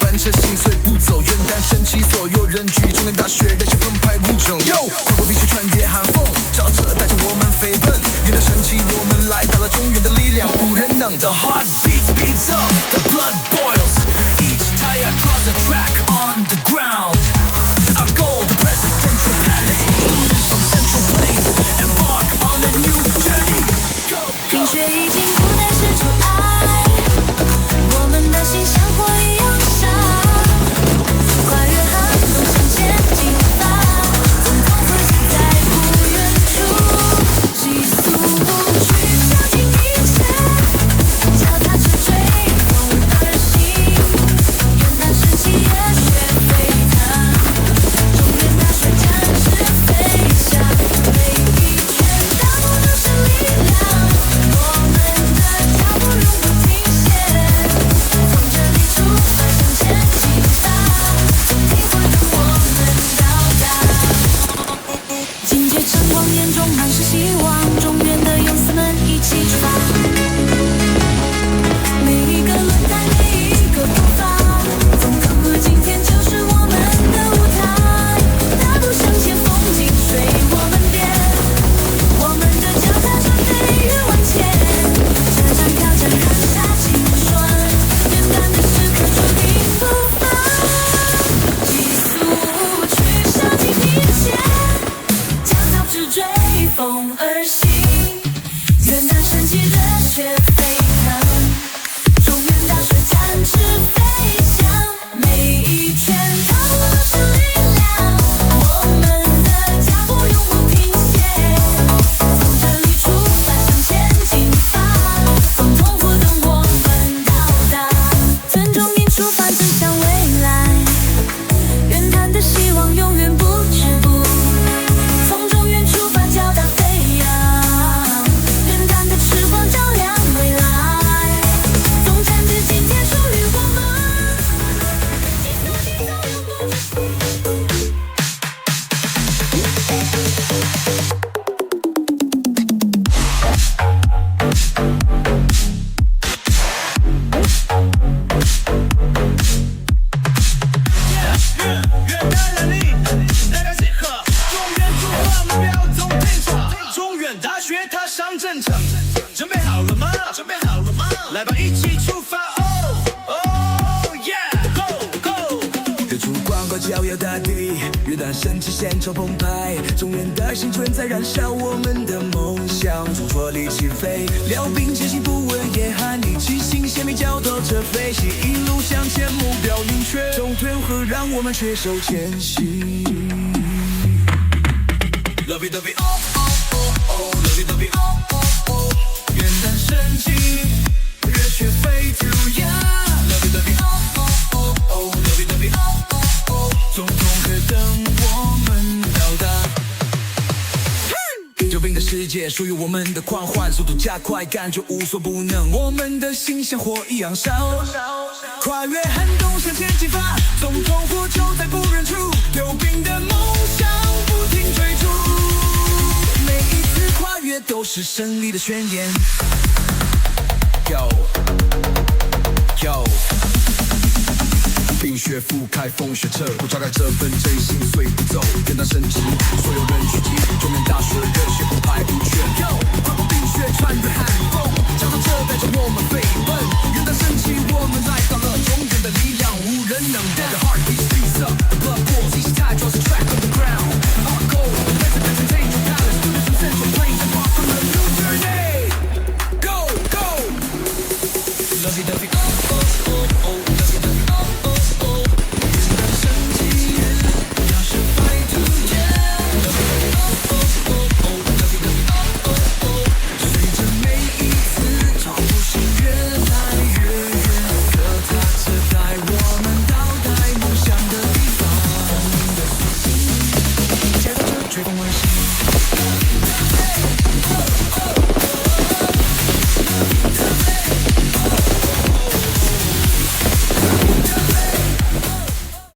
贯彻心碎步走，元旦升起，所有人聚，中原大学热血澎湃如中。跨过冰雪穿越寒风，照着带着我们飞奔。元旦升起，我们来到了中原的力量，无人能。The heart beats up, the blood boils. Each tire across the track on the ground. Our goal, the presidential palace. Students from Central Plains embark on a new journey. 冰雪已经不再是阻碍，我们的心像火一样烧，跨越寒冬向前进发，总统府近在不远处，急速不去绞尽一切，脚踏着追风而行，元旦升起热血沸腾，中原大水展翅飞翔，每一拳打破都是力量。我们的脚步永不停歇，从这里出发向前进发，总听话等我们到达。警戒晨光眼中满是希望，中原的勇士们一起出发。每一个轮胎，每一个步伐，总统府今天就是我们的舞台。大步向前，风景随我们变，我们的脚踏着飞跃万千，这场挑战砍下青春，元旦的时刻注定不凡，急速去烧尽一切，脚踏着追风而行，元旦升起热血沸腾，中原大水展翅飞翔，每一拳踏破都是力量，我们的脚步永不停歇，从这里出发向前进发，总统府等我们到达，村中民出发奔向未来，元旦的希望永远不止步，从中原出发脚踏飞扬，元旦的翅膀照亮未来，总占至今天属于我们，急速行走永不止息。元旦来临，大家集合，中原出发，目标总定场，中原大学踏上战场，准备好了吗？准备好了吗？来吧，一起出发！Oh yeah，Go Go！日出光过照耀大地，元旦升起献丑澎湃，中原的青春在燃烧，我们的梦想从火力起飞，辽兵前行不问严寒，一起新鲜比脚踏着飞行，一路向前，目标明确，总退和让我们携手前行。Love it love it oh oh oh oh love it love it oh oh oh 元旦升起，热血沸腾呀 Love it love it oh oh oh oh love it love it oh oh oh 总统府等我们到达。救兵的世界属于我们的狂欢，速度加快，感觉无所不能，我们的心像火一样烧，跨越寒冬向前进发，总统府就在不远处，溜冰的梦想不停追逐，每一次跨越都是胜利的宣言。Yo Yo， 冰雪覆盖风雪彻骨，招来这份真心碎不走，元旦升起，所有人聚集，中原大水热血澎湃如泉。Yo， 跨过冰雪穿越寒风，脚踏车带着我们飞奔，元旦升起，我们来到了中原的力量，无人能挡。The heart beats up, the blood boils, each tide draws a track on the